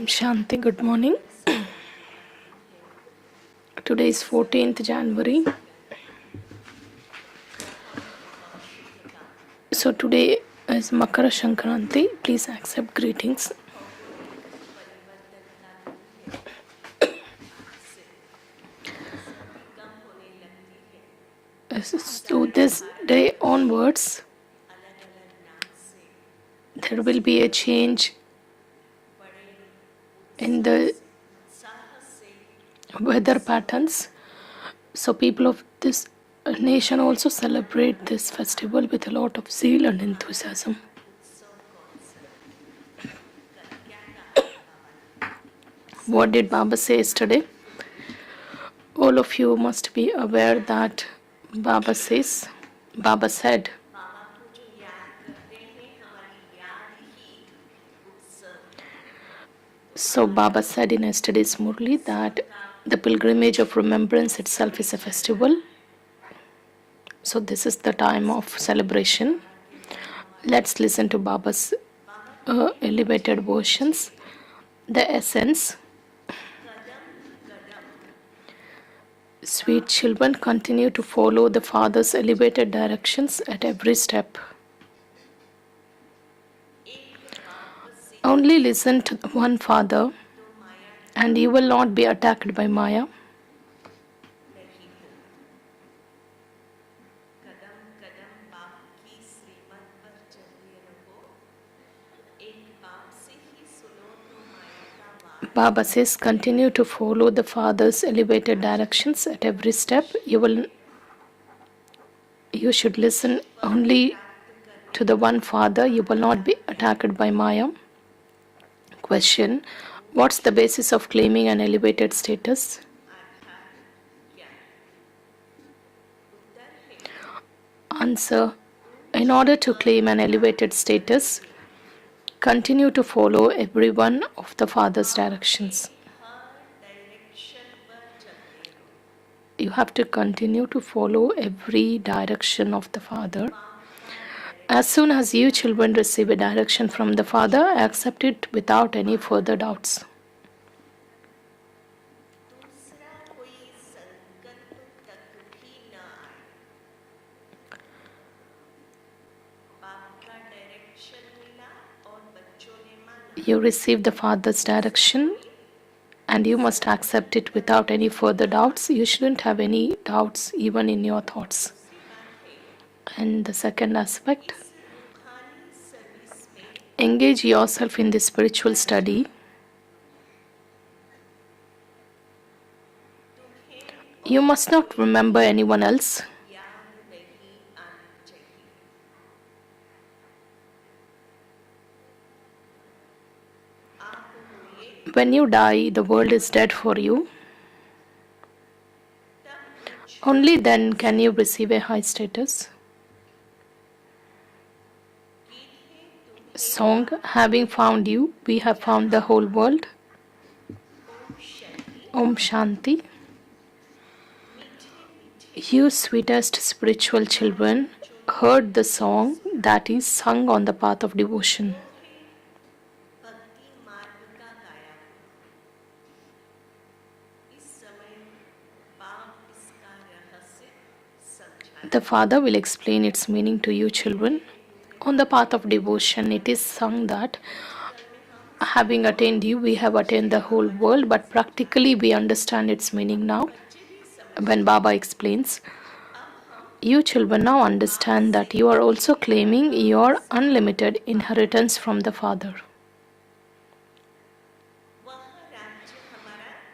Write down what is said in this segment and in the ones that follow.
Shanti, good morning. Today is 14th January. So today is Makara Shankranti. Please accept greetings. So this day onwards, there will be a change in the weather patterns. So people of this nation also celebrate this festival with a lot of zeal and enthusiasm. What did Baba say yesterday? All of you must be aware that Baba said, so Baba said in yesterday's Murli that the pilgrimage of remembrance itself is a festival. So this is the time of celebration. Let's listen to Baba's elevated versions. The essence. Sweet children, continue to follow the Father's elevated directions at every step. Only listen to the one Father, and you will not be attacked by Maya. Baba says, continue to follow the Father's elevated directions at every step. You should listen only to the one Father. You will not be attacked by Maya. Question: what's the basis of claiming an elevated status? Answer: in order to claim an elevated status, continue to follow every one of the Father's directions. You have to continue to follow every direction of the Father. As soon as you children receive a direction from the Father, accept it without any further doubts. You receive the Father's direction and you must accept it without any further doubts. You shouldn't have any doubts even in your thoughts. And the second aspect, engage yourself in the spiritual study. You must not remember anyone else. When you die, the world is dead for you. Only then can you receive a high status. Song: having found you, we have found the whole world. Om Shanti. You sweetest spiritual children heard the song that is sung on the path of devotion. The Father will explain its meaning to you children. On the path of devotion, it is sung that having attained you, we have attained the whole world, but practically we understand its meaning now. When Baba explains, you children now understand that you are also claiming your unlimited inheritance from the Father.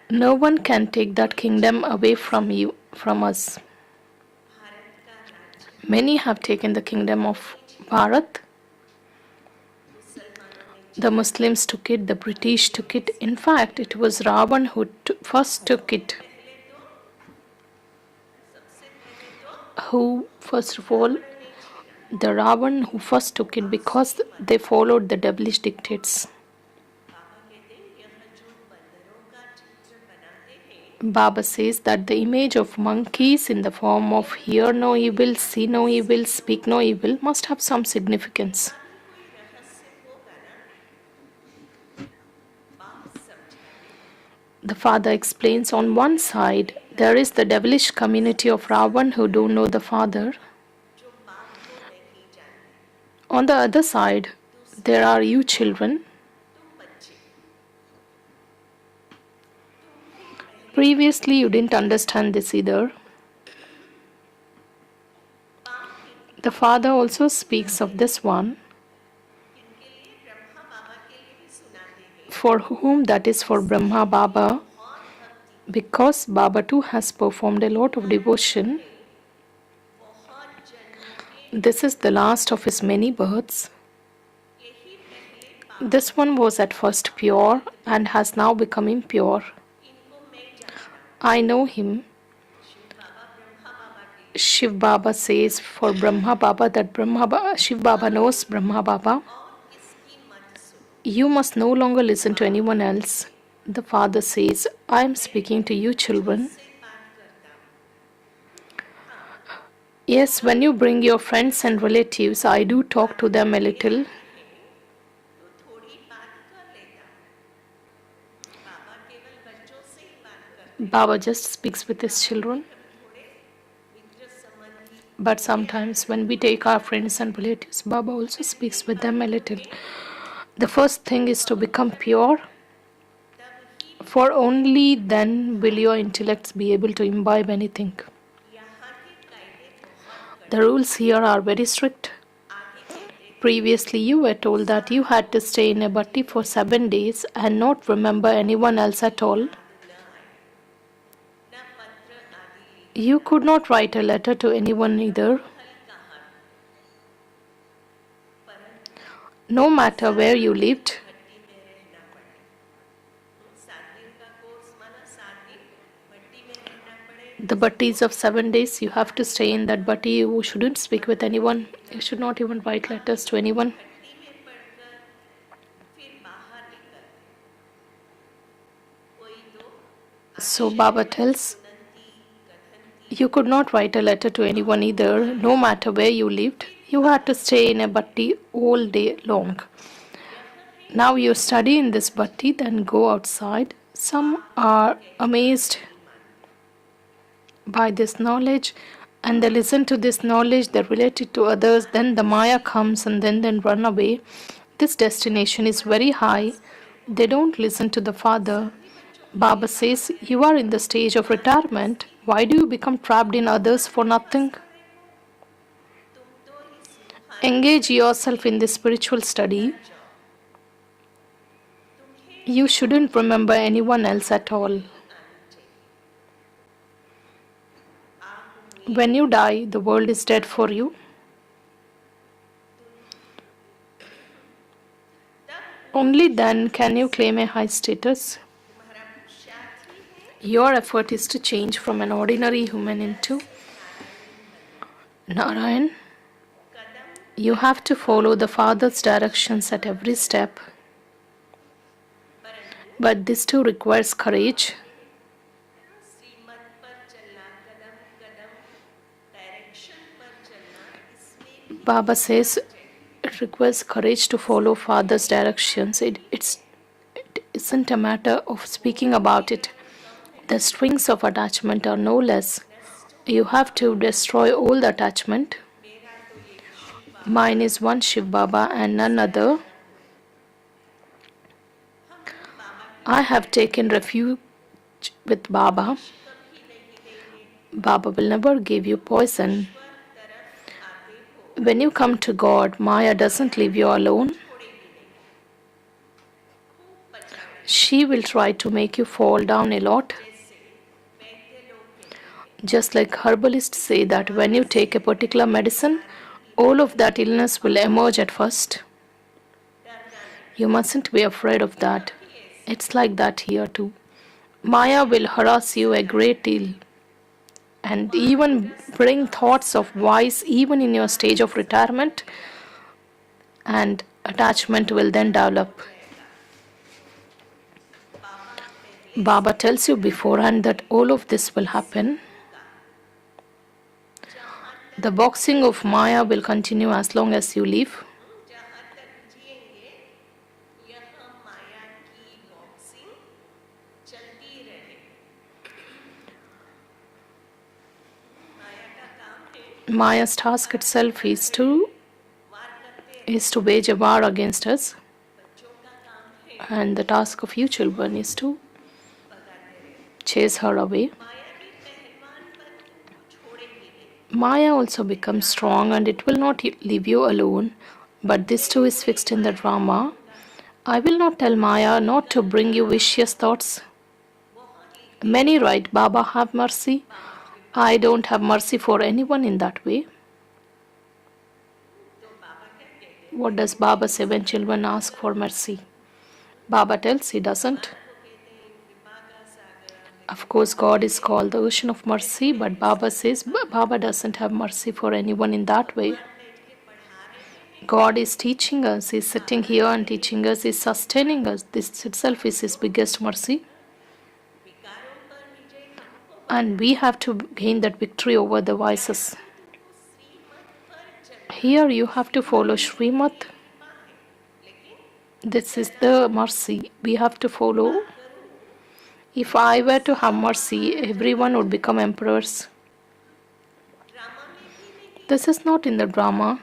No one can take that kingdom away from us. Many have taken the kingdom of Bharat. The Muslims took it, the British took it. In fact, it was Ravan who first took it. First of all, the Ravan who first took it because they followed the devilish dictates. Baba says that the image of monkeys in the form of hear no evil, see no evil, speak no evil must have some significance. The father explains, on one side, there is the devilish community of Ravan who don't know the father. On the other side, there are you children. Previously, you didn't understand this either. The father also speaks of this one, for whom that is for Brahma Baba, because Baba too has performed a lot of devotion. This is the last of his many births. This one was at first pure and has now become impure. I know him. Shiv Baba says for Brahma Baba that Shiv Baba knows Brahma Baba. You must no longer listen to anyone else. The father says, I am speaking to you children. Yes, when you bring your friends and relatives, I do talk to them a little. Baba just speaks with his children. But sometimes when we take our friends and relatives, Baba also speaks with them a little. The first thing is to become pure, for only then will your intellects be able to imbibe anything. The rules here are very strict. Previously, you were told that you had to stay in a bhatti for 7 days and not remember anyone else at all. You could not write a letter to anyone either. No matter where you lived. The bhattis of 7 days, you have to stay in that bhatti. You shouldn't speak with anyone. You should not even write letters to anyone. So Baba tells, you could not write a letter to anyone either. No matter where you lived, you had to stay in a bhatti all day long. Now you study in this bhatti, then go outside. Some are amazed by this knowledge, and they listen to this knowledge, they relate it to others, then the Maya comes and then run away. This destination is very high. They don't listen to the father. Baba says, you are in the stage of retirement. Why do you become trapped in others for nothing? Engage yourself in this spiritual study. You shouldn't remember anyone else at all. When you die, the world is dead for you. Only then can you claim a high status. Your effort is to change from an ordinary human into Narayan. You have to follow the Father's directions at every step. But this too requires courage. Baba says it requires courage to follow Father's directions. It isn't a matter of speaking about it. The strings of attachment are no less. You have to destroy all the attachment. Mine is one Shiv Baba and none other. I have taken refuge with Baba. Baba will never give you poison. When you come to God, Maya doesn't leave you alone. She will try to make you fall down a lot. Just like herbalists say that when you take a particular medicine, all of that illness will emerge at first. You mustn't be afraid of that. It's like that here too. Maya will harass you a great deal and even bring thoughts of vice even in your stage of retirement, and attachment will then develop. Baba tells you beforehand that all of this will happen. The boxing of Maya will continue as long as you live. Maya's task itself is to wage a war against us, and the task of you children is to chase her away. Maya also becomes strong and it will not leave you alone, but this too is fixed in the drama. I will not tell Maya not to bring you vicious thoughts. Many write, Baba, have mercy. I don't have mercy for anyone in that way. What does Baba say when children ask for mercy? Baba tells he doesn't. Of course, God is called the ocean of mercy, but Baba says Baba doesn't have mercy for anyone in that way. God is teaching us, He's sitting here and teaching us, He's sustaining us. This itself is His biggest mercy. And we have to gain that victory over the vices. Here you have to follow Srimad. This is the mercy we have to follow. If I were to have mercy, everyone would become emperors. This is not in the drama.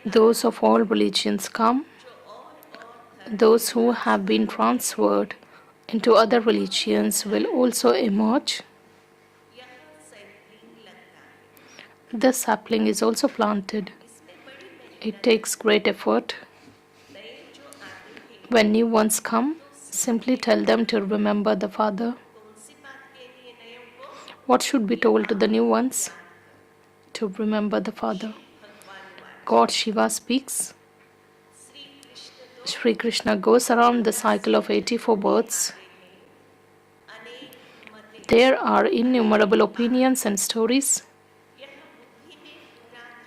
Those of all religions come. Those who have been transferred into other religions will also emerge. The sapling is also planted. It takes great effort. When new ones come, simply tell them to remember the Father. What should be told to the new ones? To remember the Father. God Shiva speaks. Sri Krishna goes around the cycle of 84 births. There are innumerable opinions and stories.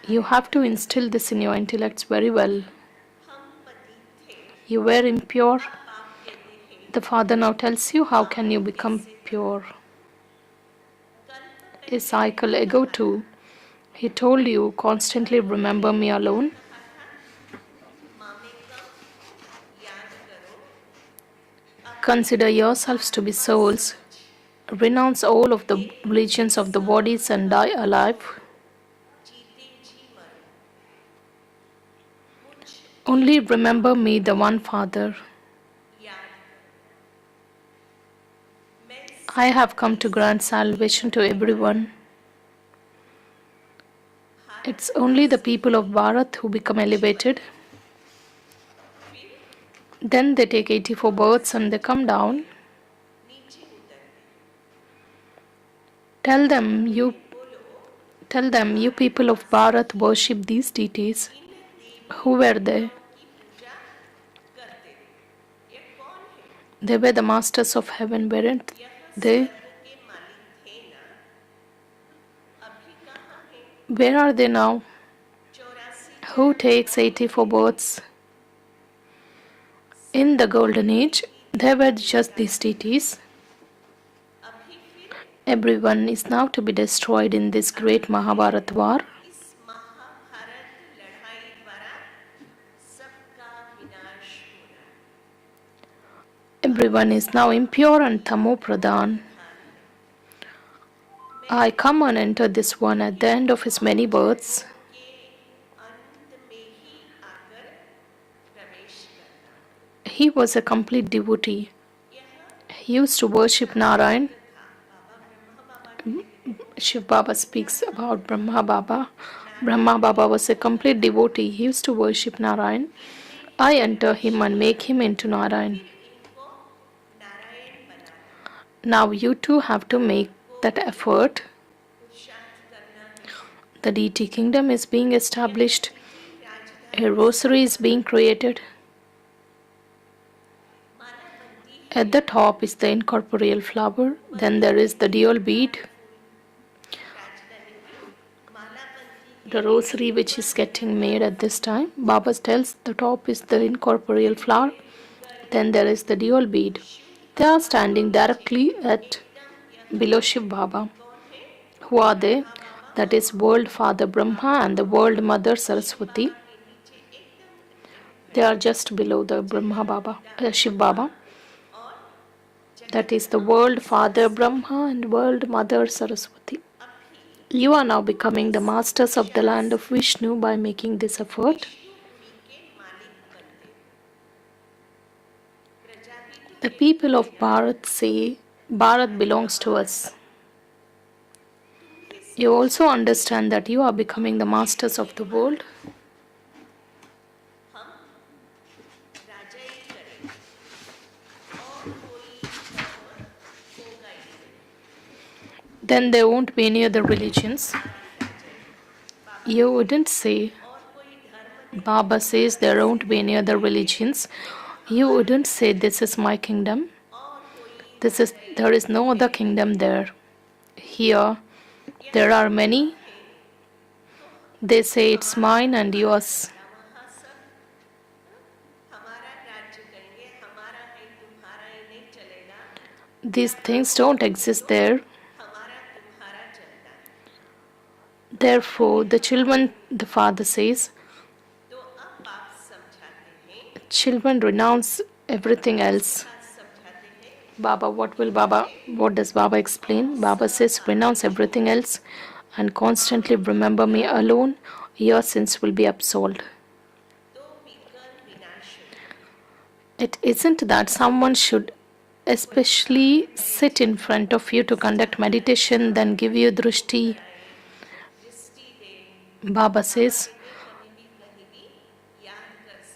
You have to instill this in your intellects very well. You were impure. The Father now tells you how can you become pure. A cycle ago too, He told you constantly remember me alone. Consider yourselves to be souls. Renounce all of the religions of the bodies and die alive. Only remember me, the one Father. I have come to grant salvation to everyone. It's only the people of Bharat who become elevated. Then they take 84 births and they come down. Tell them, you people of Bharat worship these deities. Who were they? They were the masters of heaven, weren't they? Where are they now? Who takes 84 births? In the golden age, there were just these deities. Everyone is now to be destroyed in this great Mahabharata war. Everyone is now impure and tamo pradhan. I come and enter this one at the end of his many births. He was a complete devotee. He used to worship Narayan. Shiv Baba speaks about Brahma Baba. Brahma Baba was a complete devotee. He used to worship Narayan. I enter him and make him into Narayan. Now you too have to make that effort. The deity kingdom is being established. A rosary is being created. At the top is the incorporeal flower. Then there is the dual bead. The rosary which is getting made at this time. Baba tells the top is the incorporeal flower. Then there is the dual bead. They are standing directly below Shiv Baba. Who are they? That is World Father Brahma and the World Mother Saraswati. They are just below the Shiv Baba. That is the World Father Brahma and World Mother Saraswati. You are now becoming the masters of the land of Vishnu by making this effort. The people of Bharat say Bharat belongs to us. You also understand that you are becoming the masters of the world. Then there won't be any other religions. You wouldn't say, Baba says there won't be any other religions. You wouldn't say, this is my kingdom. There is no other kingdom there. Here, there are many. They say it's mine and yours. These things don't exist there. Therefore, the father says, children renounce everything else. What does Baba explain? Baba says, renounce everything else and constantly remember me alone. Your sins will be absolved. It isn't that someone should especially sit in front of you to conduct meditation, then give you drishti. Baba says,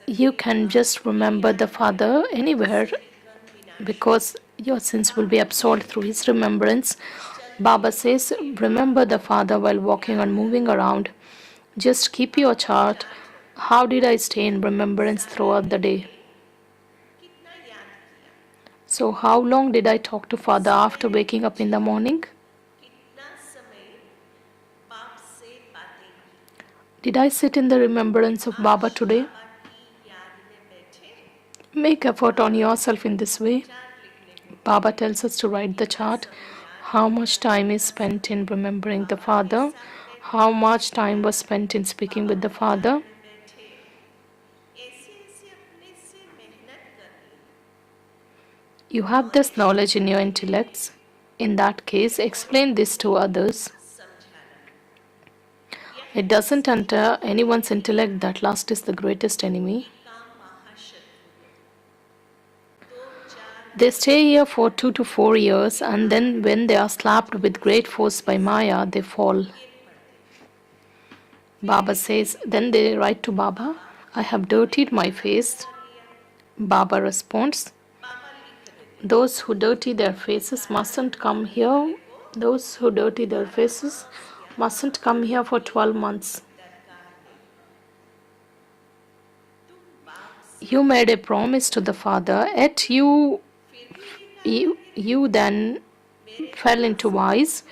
you can just remember the Father anywhere because your sins will be absolved through his remembrance. Baba says, remember the Father while walking and moving around. Just keep your chart. How did I stay in remembrance throughout the day? So how long did I talk to Father after waking up in the morning? Did I sit in the remembrance of Baba today? Make effort on yourself in this way. Baba tells us to write the chart. How much time is spent in remembering the Father? How much time was spent in speaking with the Father? You have this knowledge in your intellects. In that case, explain this to others. It doesn't enter anyone's intellect that lust is the greatest enemy. They stay here for 2 to 4 years and then when they are slapped with great force by Maya, they fall. Baba says, then they write to Baba, I have dirtied my face. Baba responds, those who dirty their faces mustn't come here. Those who dirty their faces mustn't come here for 12 months. You made a promise to the Father, yet you then fell into vice.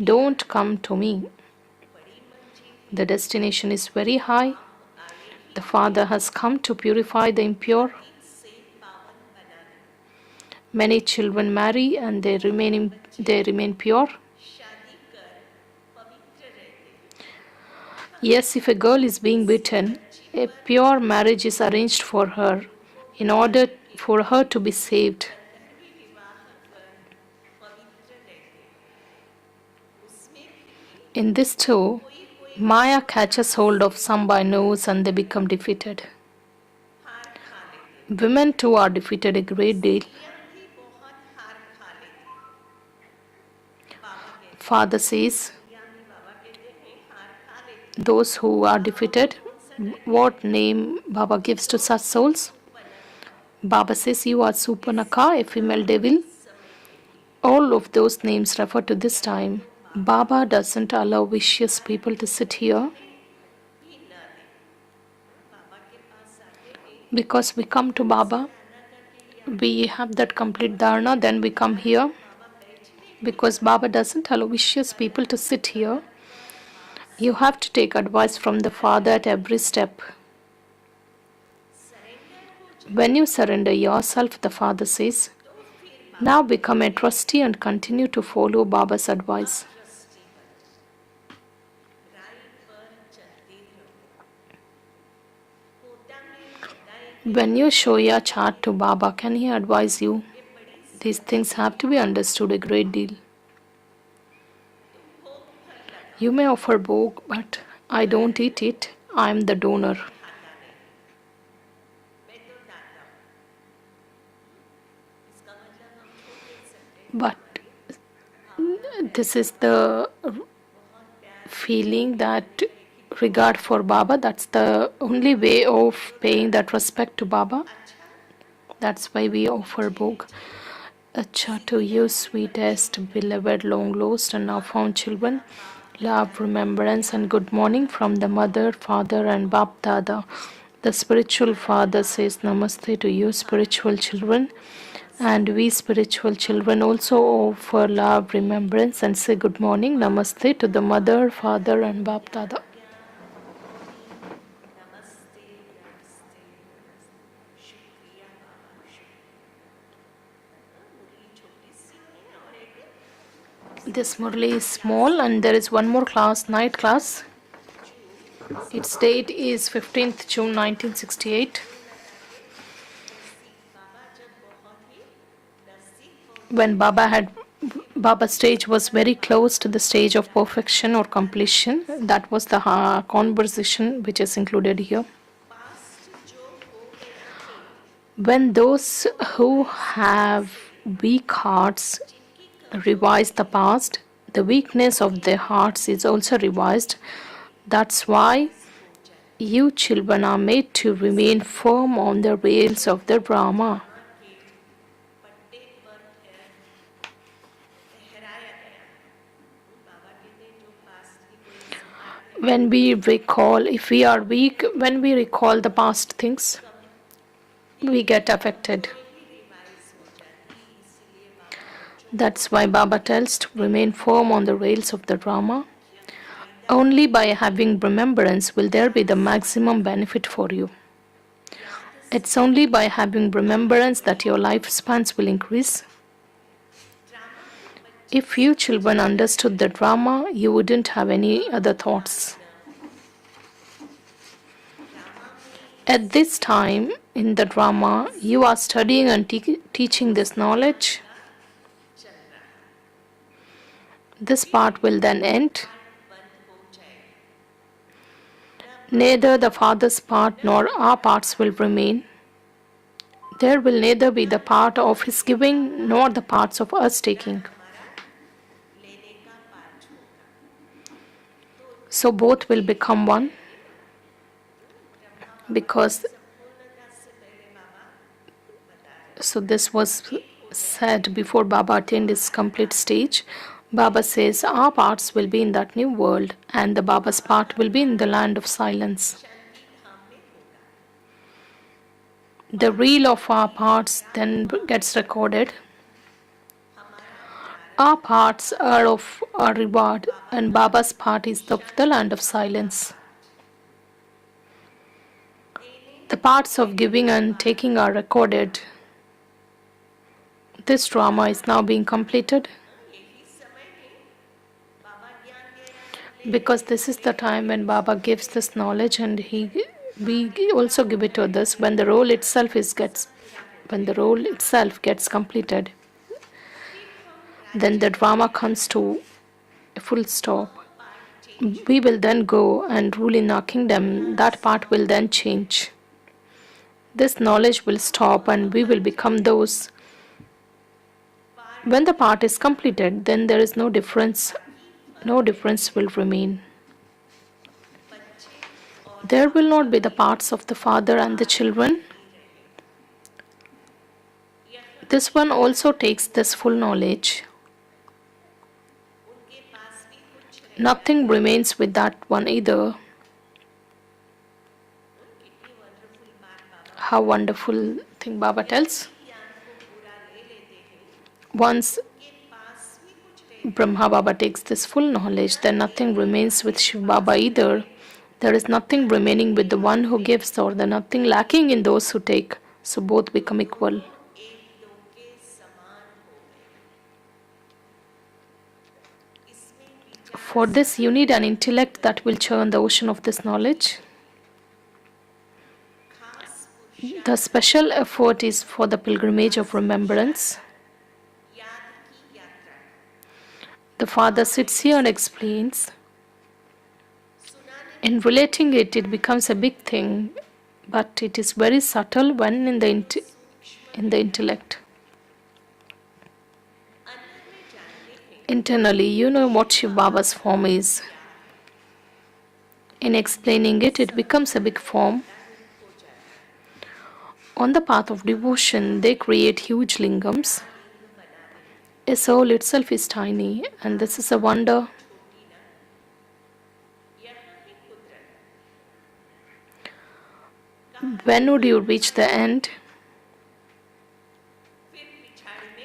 Don't come to me. The destination is very high. The Father has come to purify the impure. Many children marry and they remain pure. Yes, if a girl is being beaten, a pure marriage is arranged for her in order for her to be saved. In this too, Maya catches hold of some by nose and they become defeated. Women too are defeated a great deal. Father says, those who are defeated, what name Baba gives to such souls? Baba says, you are Supanaka, a female devil. All of those names refer to this time. Baba doesn't allow vicious people to sit here. Because we come to Baba, we have that complete dharana, then we come here. Because Baba doesn't allow vicious people to sit here, you have to take advice from the Father at every step. When you surrender yourself, the Father says, now become a trustee and continue to follow Baba's advice. When you show your chart to Baba, can he advise you? These things have to be understood a great deal. You may offer bhog, but I don't eat it. I am the donor. But this is the feeling that regard for Baba, that's the only way of paying that respect to Baba. That's why we offer bhog. Acha to you, sweetest, beloved, long lost, and now found children. Love, remembrance, and good morning from the mother, father, and Bap Dada. The spiritual father says namaste to you, spiritual children. And we spiritual children also offer love, remembrance, and say good morning, namaste to the mother, father, and Bap Dada. This Murli is small, and there is one more class, night class. Its date is 15th June 1968. When Baba's stage was very close to the stage of perfection or completion. That was the conversation which is included here. When those who have weak hearts revise the past, the weakness of their hearts is also revised. That's why you children are made to remain firm on the rails of the Brahma. When we recall, if we are weak, when we recall the past things, we get affected. That's why Baba tells to remain firm on the rails of the Brahma. Only by having remembrance will there be the maximum benefit for you. It's only by having remembrance that your lifespans will increase. If you children understood the drama, you wouldn't have any other thoughts. At this time in the drama, you are studying and teaching this knowledge. This part will then end. Neither the Father's part nor our parts will remain. There will neither be the part of His giving nor the parts of us taking. So both will become one, because this was said before Baba attained his complete stage. Baba says our parts will be in that new world and the Baba's part will be in the land of silence. The reel of our parts then gets recorded. Our parts are of our reward and Baba's part is of the land of silence. The parts of giving and taking are recorded. This drama is now being completed. Because this is the time when Baba gives this knowledge and we also give it to others. When the role itself gets completed, then the drama comes to a full stop. We will then go and rule in our kingdom. That part will then change. This knowledge will stop and we will become those. When the part is completed, then there is no difference. No difference will remain. There will not be the parts of the father and the children. This one also takes this full knowledge. Nothing remains with that one either. How wonderful thing Baba tells. Once Brahma Baba takes this full knowledge, then nothing remains with Shiv Baba either. There is nothing remaining with the one who gives or the nothing lacking in those who take. So both become equal. For this you need an intellect that will churn the ocean of this knowledge. The special effort is for the pilgrimage of remembrance. The Father sits here and explains In relating it, it becomes a big thing, but it is very subtle when in the intellect. Internally, you know what Shiv Baba's form is. In explaining it, it becomes a big form. On the path of devotion, they create huge lingams. A soul itself is tiny, and this is a wonder. When would you reach the end?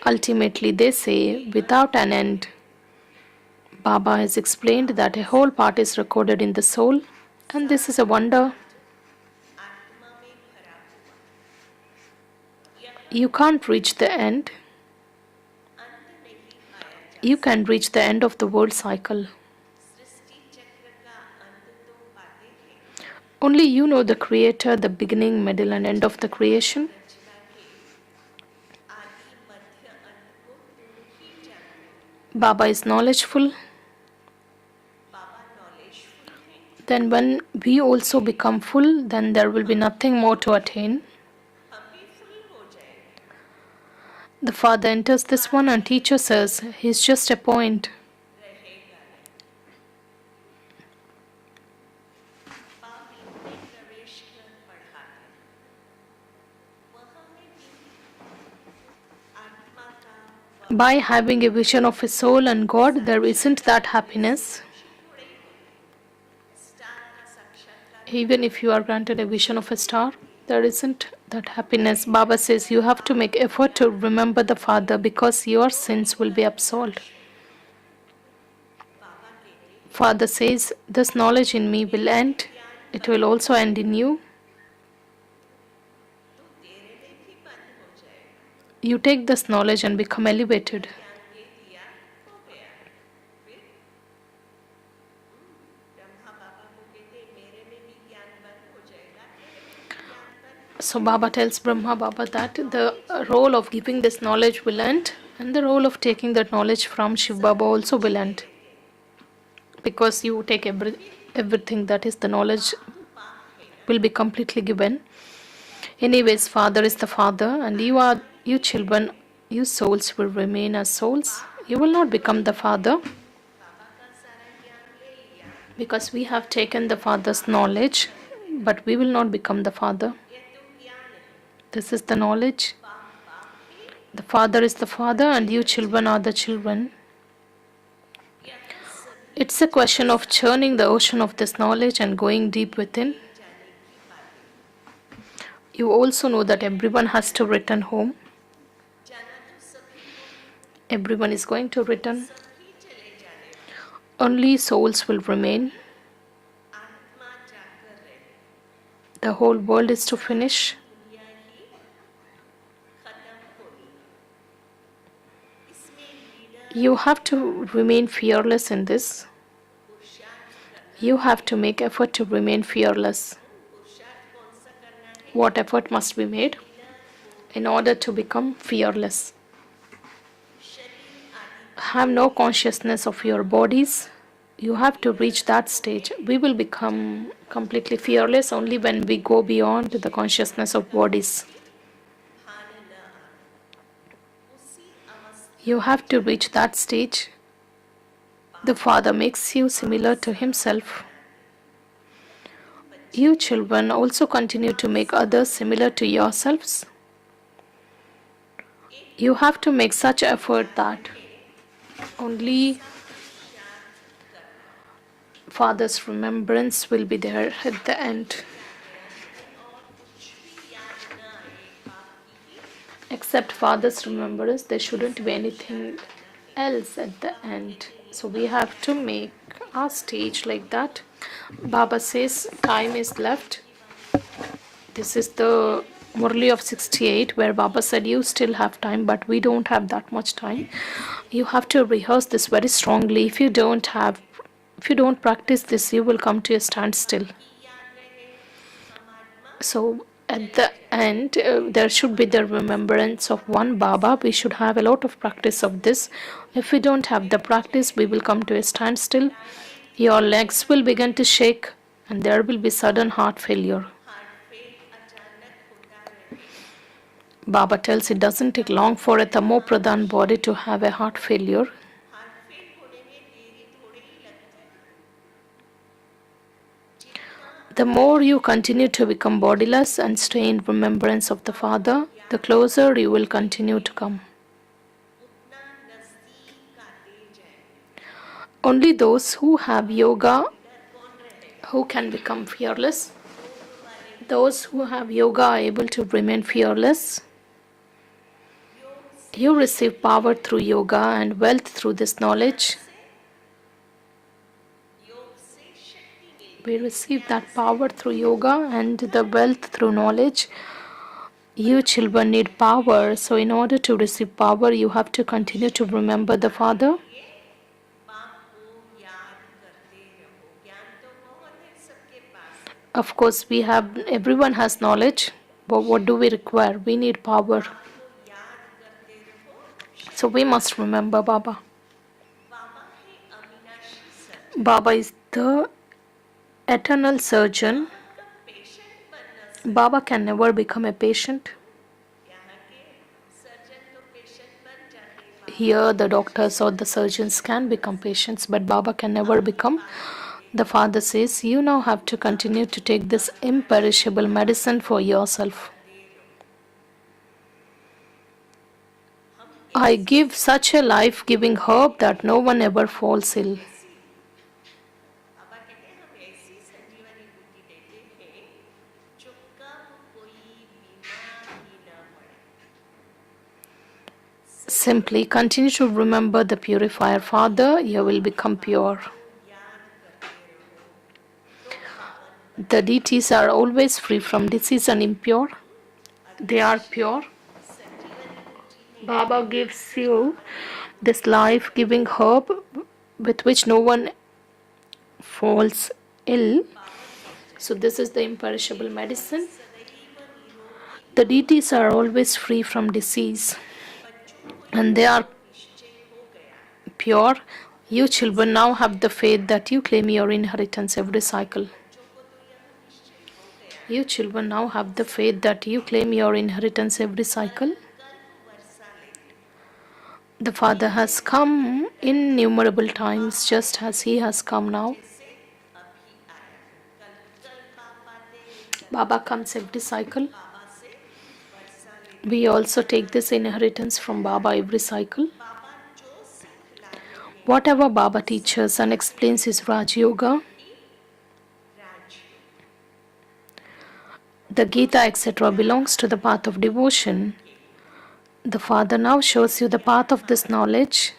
Ultimately, they say, without an end. Baba has explained that a whole part is recorded in the soul, and this is a wonder. You can't reach the end. You can reach the end of the world cycle. Only you know the Creator, the beginning, middle, and end of the creation. Baba is knowledgeful. Then when we also become full, then there will be nothing more to attain. The Father enters this one and teaches us, he is just a point. By having a vision of a soul and God, there isn't that happiness. Even if you are granted a vision of a star, there isn't that happiness. Baba says you have to make effort to remember the Father because your sins will be absolved. Father says, this knowledge in me will end. It will also end in you. You take this knowledge and become elevated. So Baba tells Brahma Baba that the role of giving this knowledge will end, and the role of taking that knowledge from Shiv Baba also will end. Because you take everything that is the knowledge will be completely given. Anyways, Father is the Father, and you children, you souls will remain as souls. You will not become the Father. Because we have taken the Father's knowledge, but we will not become the Father. This is the knowledge. The Father is the Father, and you children are the children. It's a question of churning the ocean of this knowledge and going deep within. You also know that everyone has to return home. Everyone is going to return. Only souls will remain. The whole world is to finish. You have to remain fearless in this. You have to make effort to remain fearless. What effort must be made in order to become fearless? Have no consciousness of your bodies. You have to reach that stage. We will become completely fearless only when we go beyond the consciousness of bodies. You have to reach that stage. The Father makes you similar to Himself. You children also continue to make others similar to yourselves. You have to make such effort that only Father's remembrance will be there at the end. Except Father's remembrance, there shouldn't be anything else at the end. So we have to make our stage like that. Baba says time is left. This is the Murli of 68 where Baba said you still have time, but we don't have that much time. You have to rehearse this very strongly. If you don't practice this, you will come to a standstill. So at the end, there should be the remembrance of one Baba. We should have a lot of practice of this. If we don't have the practice, we will come to a standstill. Your legs will begin to shake and there will be sudden heart failure. Baba tells it doesn't take long for a Tamo Pradhan body to have a heart failure. The more you continue to become bodiless and stay in remembrance of the Father, the closer you will continue to come. Only those who have yoga who can become fearless. Those who have yoga are able to remain fearless. You receive power through yoga and wealth through this knowledge. We receive that power through yoga and the wealth through knowledge. You children need power, so in order to receive power, you have to continue to remember the Father. Of course, everyone has knowledge, but what do we require? We need power. So we must remember Baba. Baba is the eternal surgeon. Baba can never become a patient. Here, the doctors or the surgeons can become patients, but Baba can never become. The Father says, you now have to continue to take this imperishable medicine for yourself. I give such a life-giving herb that no one ever falls ill. Simply continue to remember the purifier Father, you will become pure. The deities are always free from disease and impure. They are pure. Baba gives you this life-giving herb with which no one falls ill. So this is the imperishable medicine. The deities are always free from disease and they are pure. You children now have the faith that you claim your inheritance every cycle. You children now have the faith that you claim your inheritance every cycle. The Father has come innumerable times just as He has come now. Baba comes every cycle. We also take this inheritance from Baba every cycle. Whatever Baba teaches and explains is Raj Yoga. The Gita, etc., belongs to the path of devotion. The Father now shows you the path of this knowledge.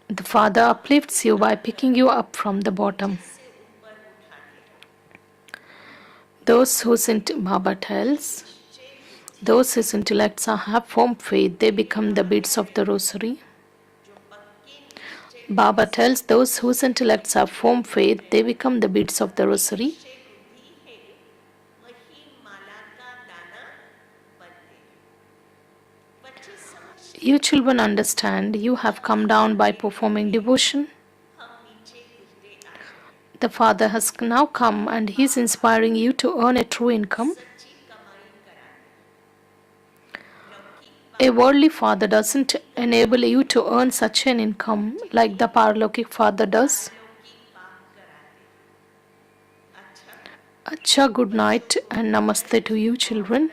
The Father uplifts you by picking you up from the bottom. Those whose Baba tells, those whose intellects have firm faith, they become the beads of the rosary. Baba tells those whose intellects have firm faith, they become the beads of the rosary. You children understand, you have come down by performing devotion. The Father has now come and He is inspiring you to earn a true income. A worldly father doesn't enable you to earn such an income like the Paralokik Father does. Acha, good night and namaste to you children.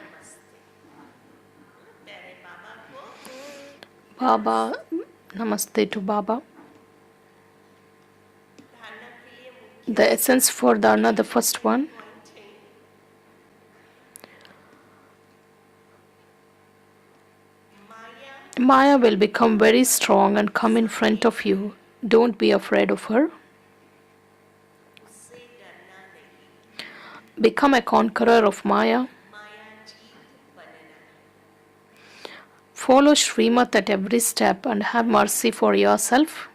Baba, namaste to Baba. The essence for Dharna, the first one. Maya will become very strong and come in front of you. Don't be afraid of her. Become a conqueror of Maya. Follow Srimat at every step and have mercy for yourself.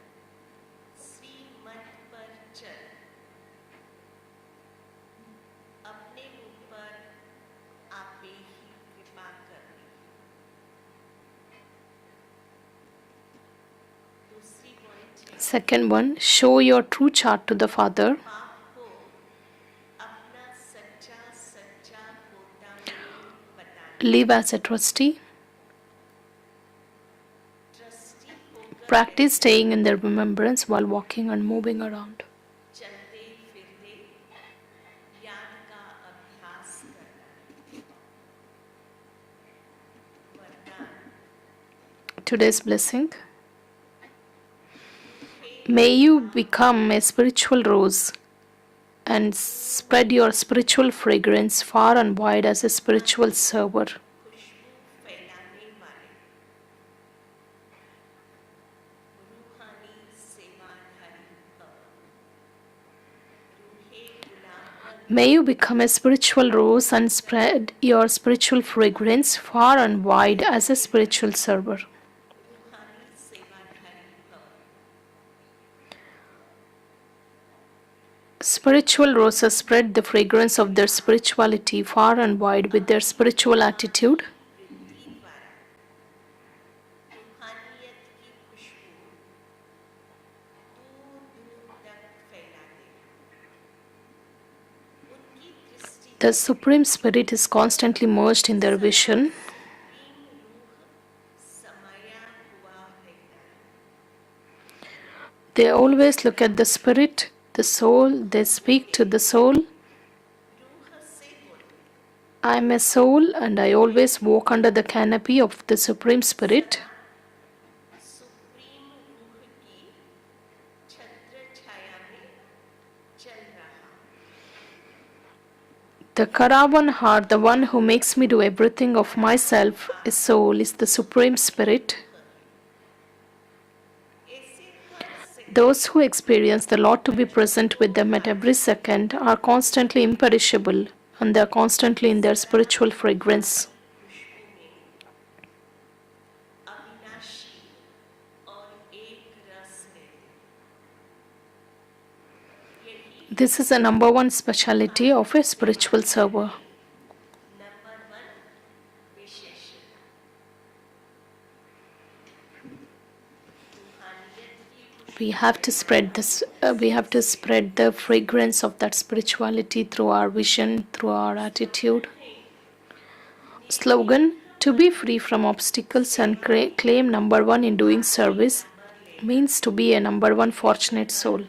Second one, show your true chart to the Father. Live as a trustee. Practice staying in the remembrance while walking and moving around. Today's blessing. May you become a spiritual rose and spread your spiritual fragrance far and wide as a spiritual server. May you become a spiritual rose and spread your spiritual fragrance far and wide as a spiritual server. Spiritual roses spread the fragrance of their spirituality far and wide with their spiritual attitude. The Supreme Spirit is constantly merged in their vision. They always look at the Spirit, the soul, they speak to the soul. I am a soul and I always walk under the canopy of the Supreme Spirit. The Karavan heart, the one who makes me do everything of myself, a soul, is the Supreme Spirit. Those who experience the Lord to be present with them at every second are constantly imperishable and they are constantly in their spiritual fragrance. This is the number one specialty of a spiritual server. We have to spread this. We have to spread the fragrance of that spirituality through our vision, through our attitude. Slogan: to be free from obstacles and claim number one in doing service means to be a number one fortunate soul.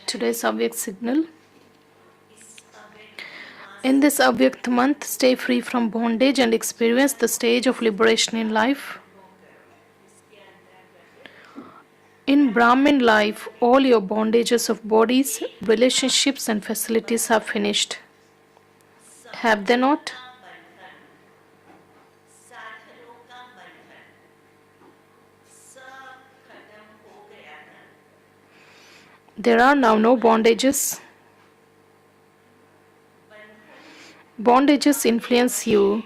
Today's Avyak signal. In this Avyak month, stay free from bondage and experience the stage of liberation in life. In Brahmin life, all your bondages of bodies, relationships and facilities have finished. Have they not? There are now no bondages. Bondages influence you,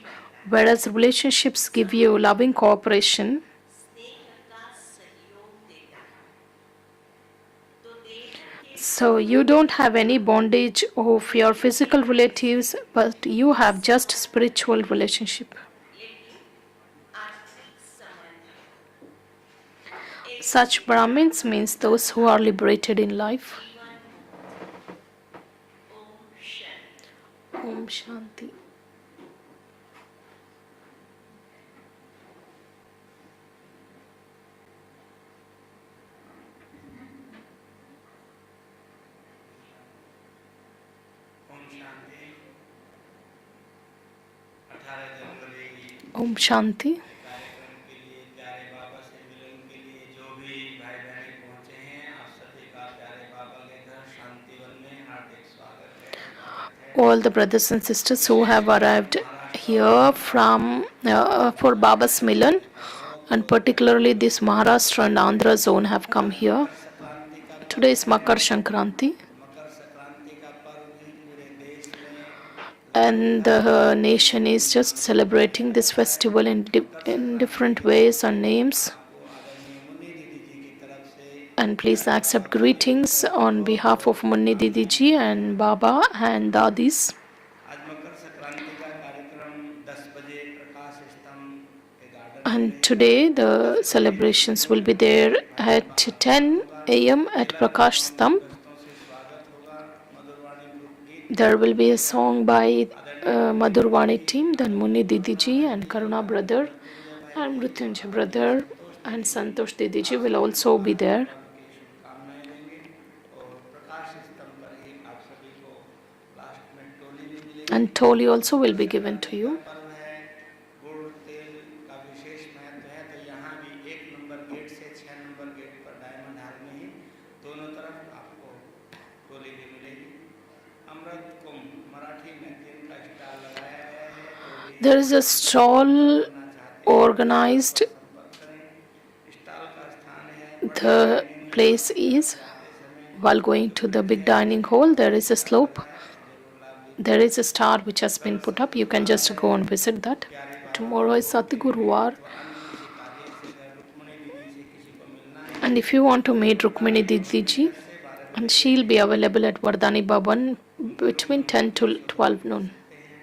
whereas relationships give you loving cooperation. So you don't have any bondage of your physical relatives, but you have just spiritual relationship. Such Brahmins means those who are liberated in life. Om Shanti. Om Shanti. All the brothers and sisters who have arrived here from for Baba's Milan, and particularly this Maharashtra and Andhra zone have come here. Today is Makar Sankranti, and the nation is just celebrating this festival in different ways and names. And please accept greetings on behalf of Munni Didi ji and Baba and Dadis. आज मकर संक्रांति का कार्यक्रम 10 बजे प्रकाश स्तंभ के garden में And रहेगा। today the 10 बजे celebrations will be मुख्य there मेहमान at बाहर 10 होगा। a.m. at महिला Prakash एवं Stamp. गृहस्थों से स्वागत होगा। मधुरवाणी ग्रुप गीत There will be a गाएगा। song by आदरणीय कुमारी Madhurwani जी, team, then Munni आदरणीय Didi करुणा ji बहन and जी, Karuna brother आदरणीय मृत्युंजय भाई and जी और Mrityunjay आदरणीय brother संतोष and दीदी जी Santosh Didi ji आप will सभी को also be महादेव there. पर्व की शुभकामनाएं देंगे। और प्रकाश स्तंभ पर एक आप सभी को लास्ट में टोली भी मिलेगी। And Toli also will Makar be given to Sankranti का you. पर्व है, गुड़ तेल का विशेष महत्व है। तो यहाँ भी 1 नंबर गेट से 6 नंबर गेट पर डायमंड हॉल में ही दोनों तरफ आपको टोली भी मिलेगी। अमृत कुंभ मराठी मैगजीन का स्टॉल लगाया गया है। जो भी There is a संपर्क stall करना चाहते हैं organized. संपर्क करें। स्टॉल का स्थान है बड़े The dining hall place is, जाते समय while going जो to the पेड़ big है dining उसके hall, there pass is a stall slope. लगा है, जरूर लाभ There लीजिए। is a star which has been कल put up. You can सतगुरुवार just है, go and visit that. प्यारे बाबा को Tomorrow is भोग के लिए Satgurwar. अथवा अन्य किसी कार्य से अगर रुक्मणी दीदी से किसी को मिलना है And if you want to meet तो Rukmini रात्रि Didi ji, 10 से 12 बजे and के she'll be beach available at Vardhani Bhavan उनके रूम between नंबर 10 3 to से 12 मिल noon. सकते हैं।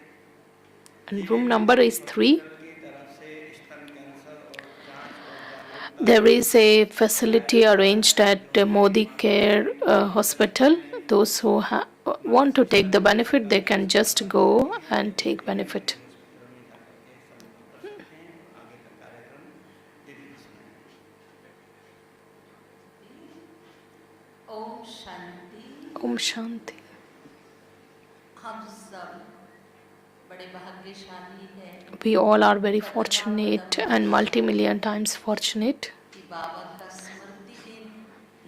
And Divya room number Jyoti is 3. Hospital की तरफ से स्तन कैंसर और जांच और जागरूकता There is a facility शिकायत arranged है। at जो भी Modi माता Care बहनें बीमार Hospital. परेशान हैं, Those who want to मानसिक take the शारीरिक benefit, they थकान can से just पीड़ित go व्यक्ति हैं तो and वो take दिव्य benefit. ज्योति हॉस्पिटल में जाकर के सम्मिलित कर सकते हैं। आगे का कार्यक्रम दीदी सुनाएं। ओम शांति। Om Shanti. हम सब बड़े भाग्यशाली हैं We all are very fortunate and multi-million times fortunate कि बाबा का स्मृति दिन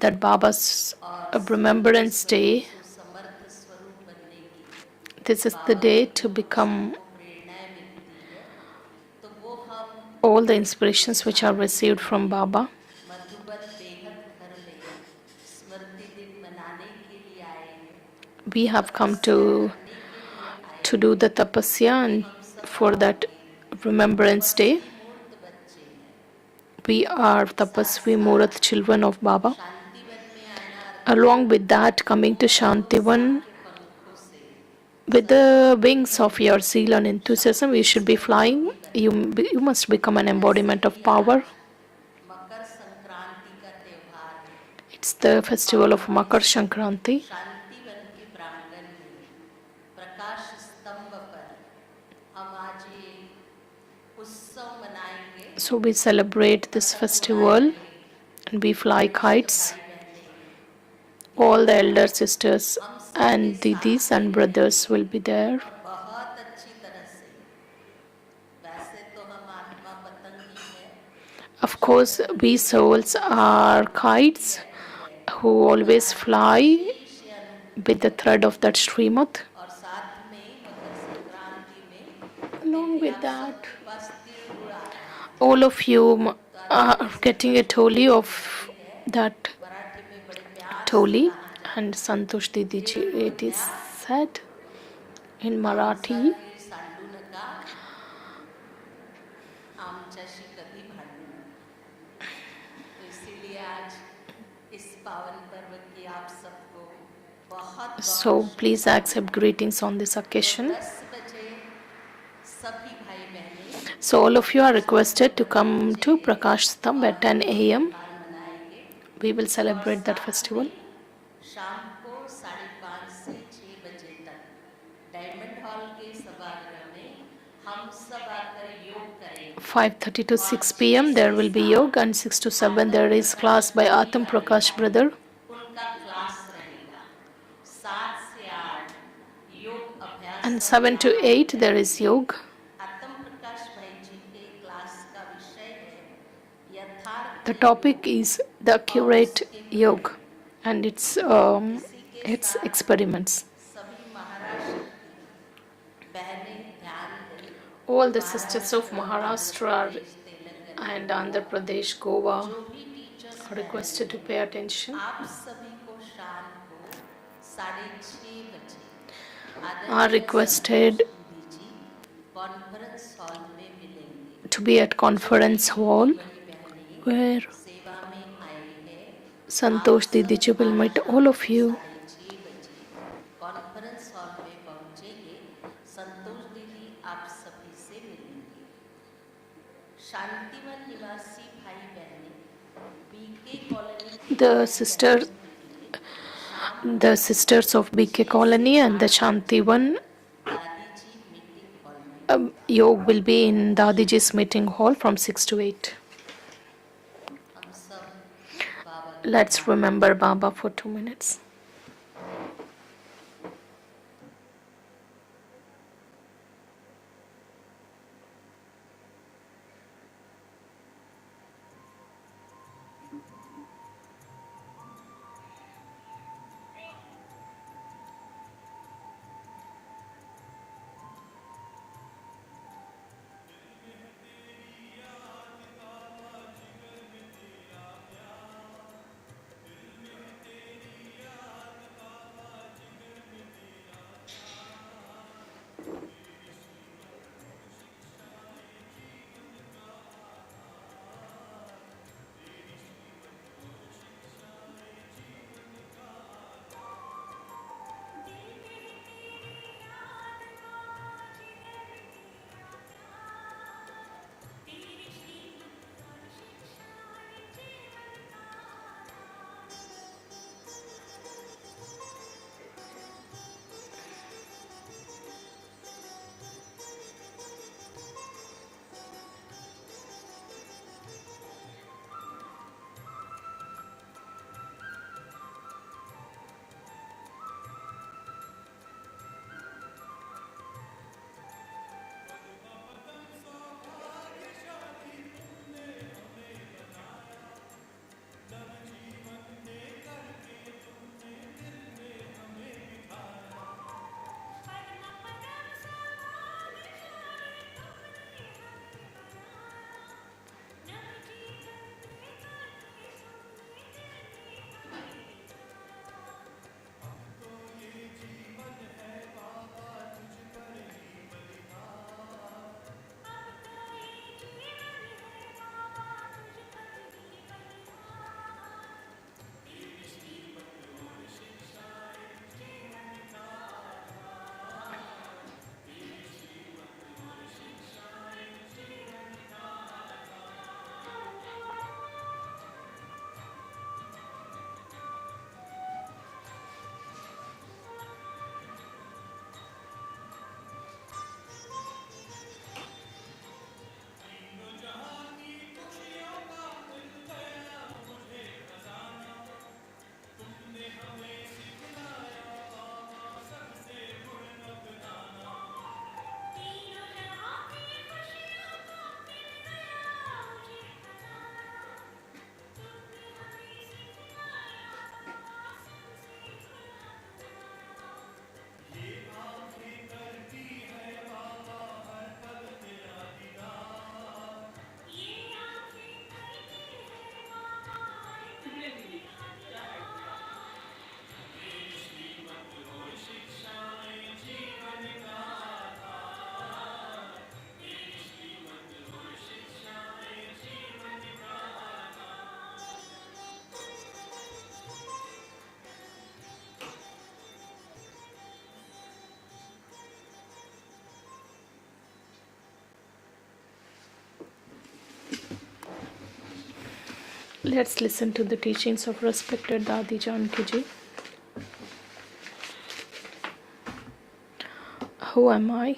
that Baba's और Remembrance Day, समर्थ स्वरूप बनने की this is the day to become प्रेरणाएं मिलती है। तो वो हम all the inspirations which are received from Baba. Madhuban बेहद घर में स्मृति दिन मनाने के लिए आए हैं, We have come to करने के लिए आए do the tapasya and for that Remembrance Day. मूर्त बच्चे हैं। We are Tapasvi Murat children of Baba. Shantivan में आना Along with that, coming to Shantivan के पंखों से with the wings of your zeal and enthusiasm, you should be flying. You must become an embodiment of power. Makar Sankranti का त्योहार है। It's the festival of Makar Sankranti. Shantivan के प्रांगण में प्रकाश स्तंभ पर हम आज ये उत्सव मनाएंगे। So we celebrate this festival and we fly kites. All the elder sisters and didis and brothers will be there. और बहुत अच्छी तरह से, वैसे तो हम आत्मा पतंगी है, Of course, we souls are kites who always fly with the thread of that Srimad. और साथ में मकर संक्रांति में Along with that, बस तिल गुड़ आ रहा है। all of you are getting a toli of that Marathi में बड़े प्यार toli, and Santosh Didi ji, it is said in Marathi, से सांडू नका, आमच्याशी कधी भांडू नका। तो इसीलिए आज इस पावन पर्व की आप सबको बहुत so please accept greetings on this occasion. 10 बजे सभी भाई बहनें So all of you are requested to come to Prakash Stamb at 10 a.m. मनाएंगे। We will celebrate that festival. शाम को 5:30 से 6 बजे तक डायमंड हॉल के सभागृह में हम सब आकर योग करेंगे। 5:30 to 6 p.m. there will be yoga, and 6 to 7 there is class by Atam Prakash brother. उनका क्लास रहेगा। 7 से 8 योग अभ्यास And 7 to 8 there is yoga. आतम प्रकाश भाई जी के क्लास का विषय है यथार्थ The topic is the accurate yoga and its experiments. सभी महाराष्ट्र की बहनें ध्यान दें। All the sisters of Maharashtra and Andhra Pradesh, Goa जो भी teachers are requested to pay attention. आप सभी को शाम को 6:30 बजे Are requested कॉन्फ्रेंस हॉल में मिलेंगे। to be at conference hall बड़ी बहनें where सेवा में आए हैं Santosh Didi ji will meet all of you. 6:30 बजे कॉन्फ्रेंस हॉल में पहुंचेंगे। संतोष दीदी आप सभी से मिलेंगे। शांतिवन निवासी भाई बहनें बीके कॉलोनी के The भाई sisters of BK Colony and the Shantivan दादी जी मीटिंग हॉल में Yog will be in Dadiji's meeting hall from 6 to 8. हम सब बाबा के Let's नाम remember Baba for 2 minutes. Let's listen to the teachings of respected Dadi Janki Ji. Who am I?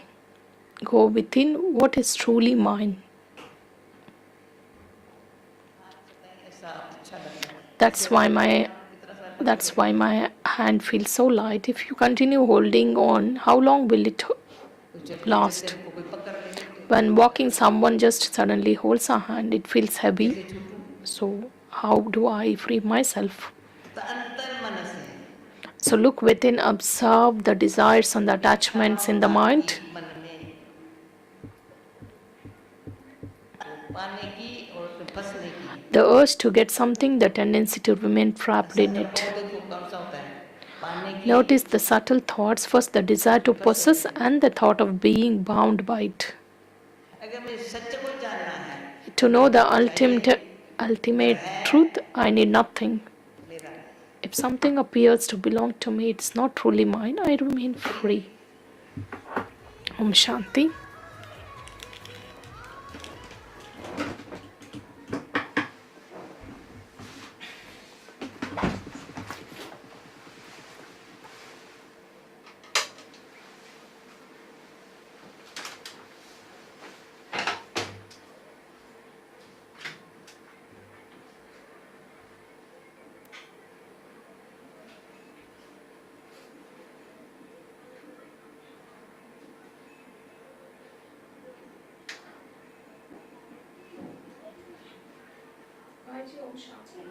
Go within what is truly mine. That's why my hand feels so light. If you continue holding on, how long will it last? When walking, someone just suddenly holds a hand. It feels heavy. So how do I free myself? So look within, observe the desires and the attachments in the mind. The urge to get something, the tendency to remain trapped in it. Notice the subtle thoughts. First, the desire to possess and the thought of being bound by it. To know the ultimate truth, I need nothing. If something appears to belong to me, it's not truly mine. I remain free. Om Shanti. Om Shanti.